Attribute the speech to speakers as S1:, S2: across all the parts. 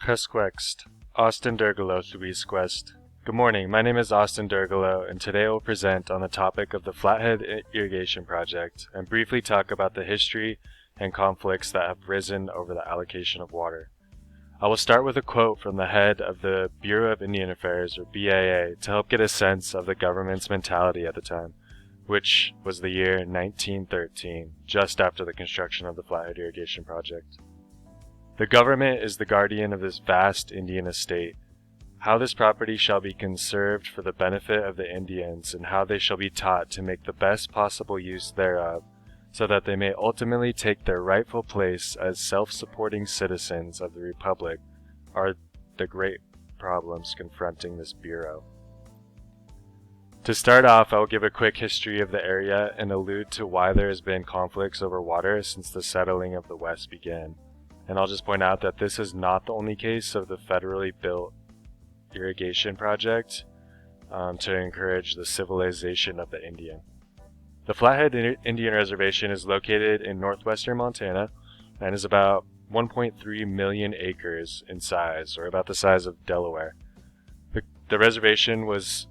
S1: Presquext, Austin Dergelo Quest. Good morning, my name is Austin Dergelo, and today I will present on the topic of the Flathead Irrigation Project and briefly talk about the history and conflicts that have risen over the allocation of water. I will start with a quote from the head of the Bureau of Indian Affairs, or BAA, to help get a sense of the government's mentality at the time, which was the year 1913, just after the construction of the Flathead Irrigation Project. The government is the guardian of this vast Indian estate. How this property shall be conserved for the benefit of the Indians, and how they shall be taught to make the best possible use thereof, so that they may ultimately take their rightful place as self-supporting citizens of the Republic, are the great problems confronting this Bureau. To start off, I will give a quick history of the area and allude to why there has been conflicts over water since the settling of the West began. And I'll just point out that this is not the only case of the federally built irrigation project to encourage the civilization of the Indian. The Flathead Indian Reservation is located in northwestern Montana and is about 1.3 million acres in size, or about the size of Delaware. The reservation was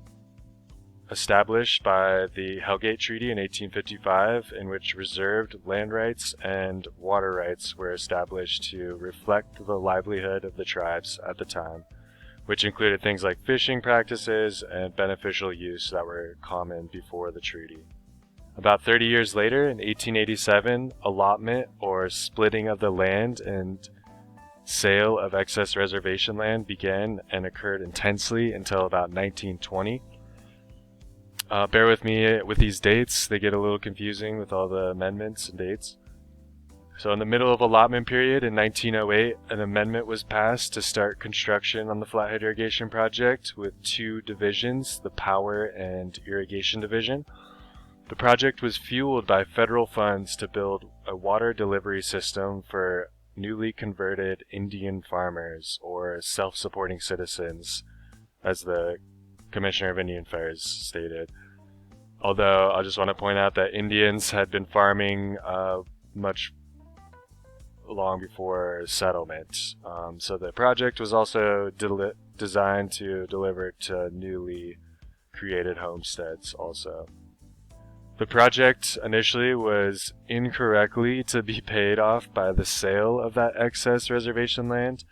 S1: established by the Hellgate Treaty in 1855, in which reserved land rights and water rights were established to reflect the livelihood of the tribes at the time, which included things like fishing practices and beneficial use that were common before the treaty. About 30 years later, in 1887, allotment or splitting of the land and sale of excess reservation land began and occurred intensely until about 1920. Bear with me with these dates, they get a little confusing with all the amendments and dates. So in the middle of allotment period in 1908, an amendment was passed to start construction on the Flathead Irrigation Project with two divisions, the Power and Irrigation Division. The project was fueled by federal funds to build a water delivery system for newly converted Indian farmers, or self-supporting citizens, as the Commissioner of Indian Affairs stated. Although I just want to point out that Indians had been farming much long before settlement. So the project was also designed to deliver to newly created homesteads also. The project initially was incorrectly to be paid off by the sale of that excess reservation land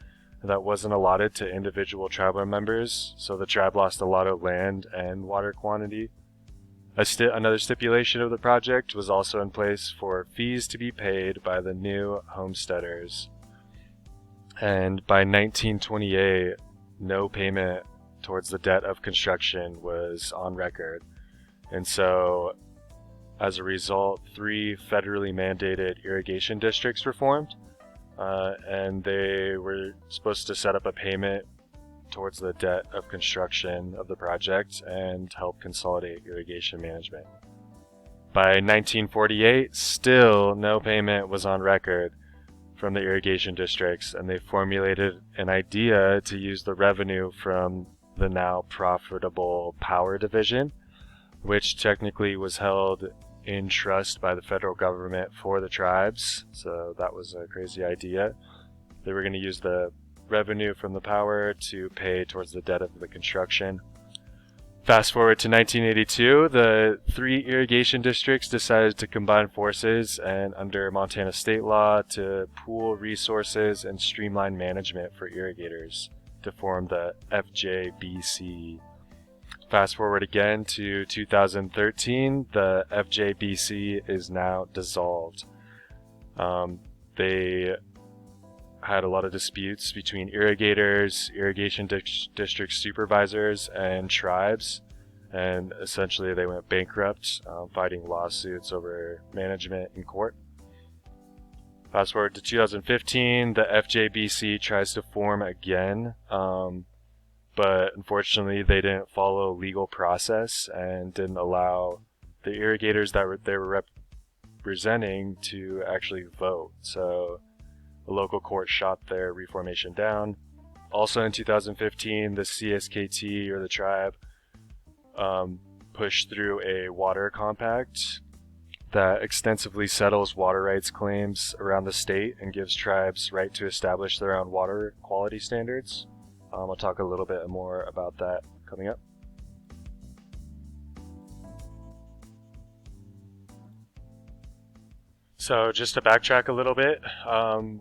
S1: that wasn't allotted to individual tribal members, so the tribe lost a lot of land and water quantity. Another stipulation of the project was also in place for fees to be paid by the new homesteaders. And by 1928, no payment towards the debt of construction was on record. And so, as a result, 3 federally mandated irrigation districts were formed. And they were supposed to set up a payment towards the debt of construction of the project and help consolidate irrigation management. By 1948, still no payment was on record from the irrigation districts, and they formulated an idea to use the revenue from the now profitable Power Division, which technically was held in trust by the federal government for the tribes, so that was a crazy idea. They were going to use the revenue from the power to pay towards the debt of the construction. Fast forward to 1982, the 3 irrigation districts decided to combine forces and under Montana state law to pool resources and streamline management for irrigators to form the FJBC. Fast forward again to 2013, the FJBC is now dissolved. They had a lot of disputes between irrigators, irrigation district supervisors, and tribes, and essentially they went bankrupt, fighting lawsuits over management in court. Fast forward to 2015, the FJBC tries to form again, but unfortunately they didn't follow legal process and didn't allow the irrigators that they were representing to actually vote. So the local court shot their reformation down. Also in 2015, the CSKT, or the tribe, pushed through a water compact that extensively settles water rights claims around the state and gives tribes right to establish their own water quality standards. I'll talk a little bit more about that coming up. So just to backtrack a little bit,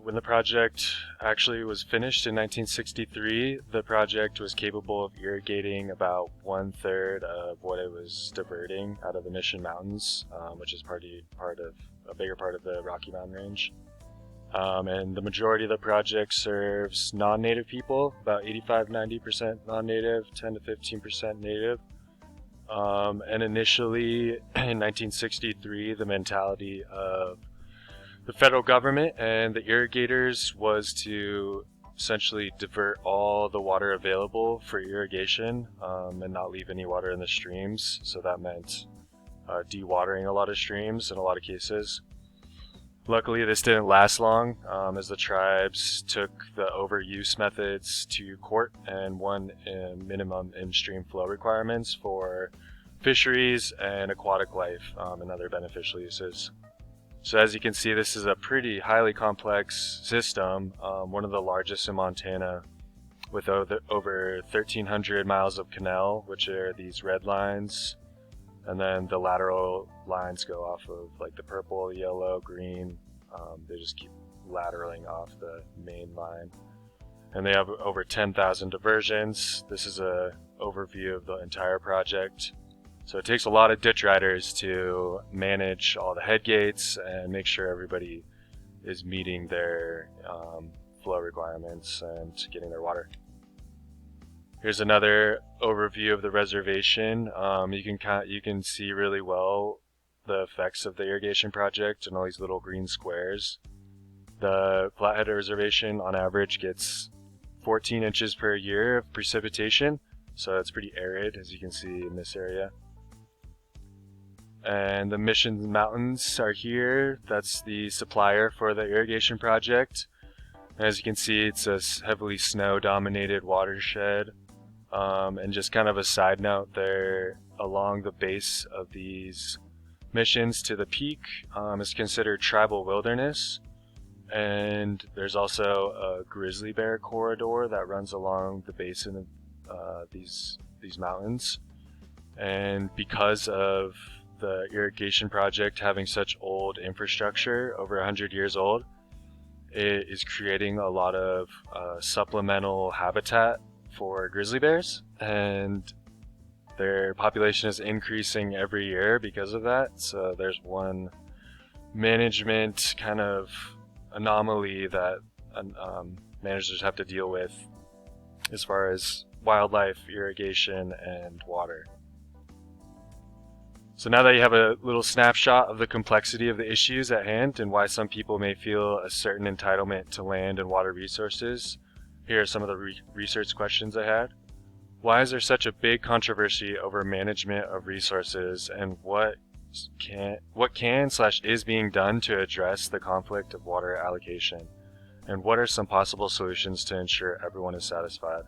S1: when the project actually was finished in 1963, the project was capable of irrigating about 1/3 of what it was diverting out of the Mission Mountains, which is part of a bigger part of the Rocky Mountain Range. And the majority of the project serves non-native people, about 85-90% non-native, 10 to 15% native. And initially in 1963, the mentality of the federal government and the irrigators was to essentially divert all the water available for irrigation and not leave any water in the streams. So that meant dewatering a lot of streams in a lot of cases. Luckily, this didn't last long as the tribes took the overuse methods to court and won minimum in-stream flow requirements for fisheries and aquatic life and other beneficial uses. So as you can see, this is a pretty highly complex system, one of the largest in Montana, with over 1,300 miles of canal, which are these red lines, and then the lateral lines go off of like the purple, yellow, green. They just keep lateraling off the main line. And they have over 10,000 diversions. This is an overview of the entire project. So it takes a lot of ditch riders to manage all the head gates and make sure everybody is meeting their flow requirements and getting their water. Here's another overview of the reservation. You can see really well the effects of the irrigation project in all these little green squares. The Flathead Reservation on average gets 14 inches per year of precipitation, so it's pretty arid, as you can see in this area. And the Mission Mountains are here. That's the supplier for the irrigation project. As you can see, it's a heavily snow-dominated watershed. And just kind of a side note there, along the base of these missions to the peak is considered tribal wilderness. And there's also a grizzly bear corridor that runs along the basin of these mountains. And because of the irrigation project having such old infrastructure, over 100 years old, it is creating a lot of supplemental habitat for grizzly bears, and their population is increasing every year because of that. So there's one management kind of anomaly that managers have to deal with as far as wildlife, irrigation, and water. So now that you have a little snapshot of the complexity of the issues at hand and why some people may feel a certain entitlement to land and water resources, here are some of the research questions I had. Why is there such a big controversy over management of resources, and what can/is being done to address the conflict of water allocation? And what are some possible solutions to ensure everyone is satisfied?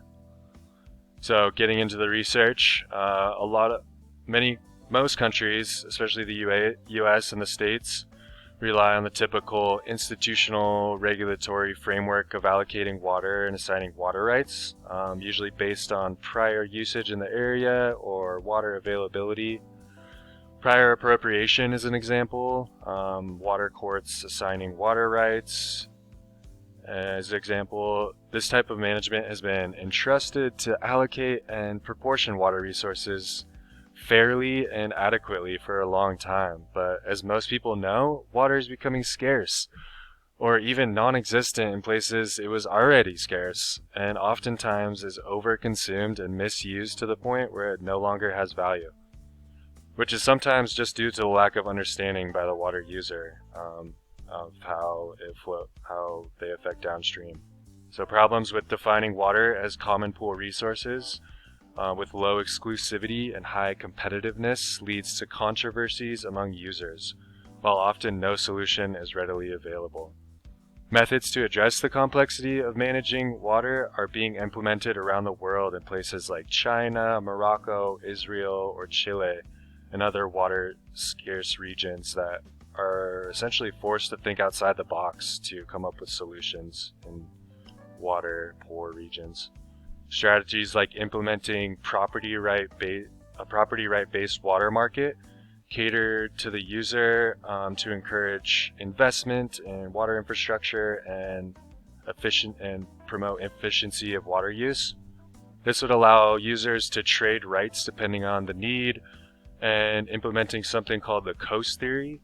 S1: So getting into the research, most countries, especially the US and the States, rely on the typical institutional regulatory framework of allocating water and assigning water rights, usually based on prior usage in the area or water availability. Prior appropriation is an example, water courts assigning water rights. As an example, this type of management has been entrusted to allocate and proportion water resources fairly and adequately for a long time, but as most people know, water is becoming scarce, or even non-existent in places it was already scarce, and oftentimes is overconsumed and misused to the point where it no longer has value, which is sometimes just due to the lack of understanding by the water user of how they affect downstream. So problems with defining water as common pool resources with low exclusivity and high competitiveness leads to controversies among users, while often no solution is readily available. Methods to address the complexity of managing water are being implemented around the world in places like China, Morocco, Israel, or Chile, and other water-scarce regions that are essentially forced to think outside the box to come up with solutions in water poor regions. Strategies like implementing a property right based water market cater to the user to encourage investment in water infrastructure and promote efficiency of water use. This would allow users to trade rights depending on the need, and implementing something called the coast theory,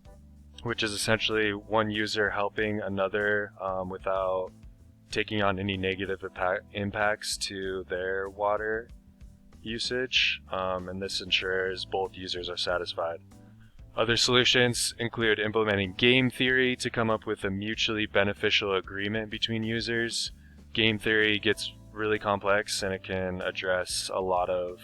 S1: which is essentially one user helping another without taking on any negative impacts to their water usage, and this ensures both users are satisfied. Other solutions include implementing game theory to come up with a mutually beneficial agreement between users. Game theory gets really complex and it can address a lot of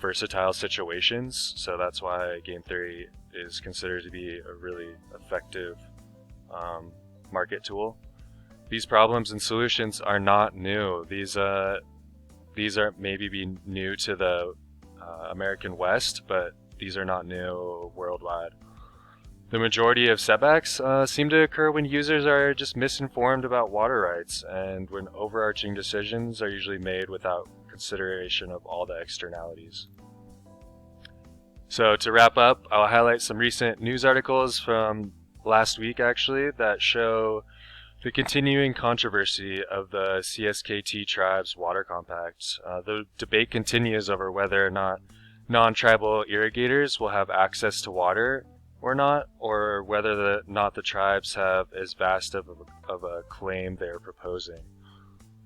S1: versatile situations, so that's why game theory is considered to be a really effective market tool. These problems and solutions are not new. These are maybe new to the American West, but these are not new worldwide. The majority of setbacks seem to occur when users are just misinformed about water rights and when overarching decisions are usually made without consideration of all the externalities. So to wrap up, I'll highlight some recent news articles from last week actually that show the continuing controversy of the CSKT Tribe's water compact. The debate continues over whether or not non-tribal irrigators will have access to water or not, or whether the tribes have as vast of a claim they're proposing.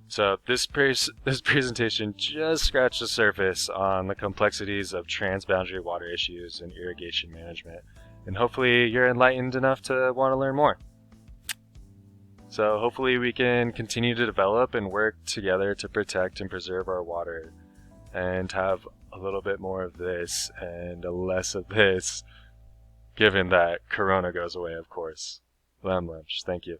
S1: So this presentation just scratched the surface on the complexities of transboundary water issues and irrigation management, and hopefully you're enlightened enough to want to learn more. So hopefully we can continue to develop and work together to protect and preserve our water, and have a little bit more of this and less of this, given that Corona goes away, of course. Lamb lunch. Thank you.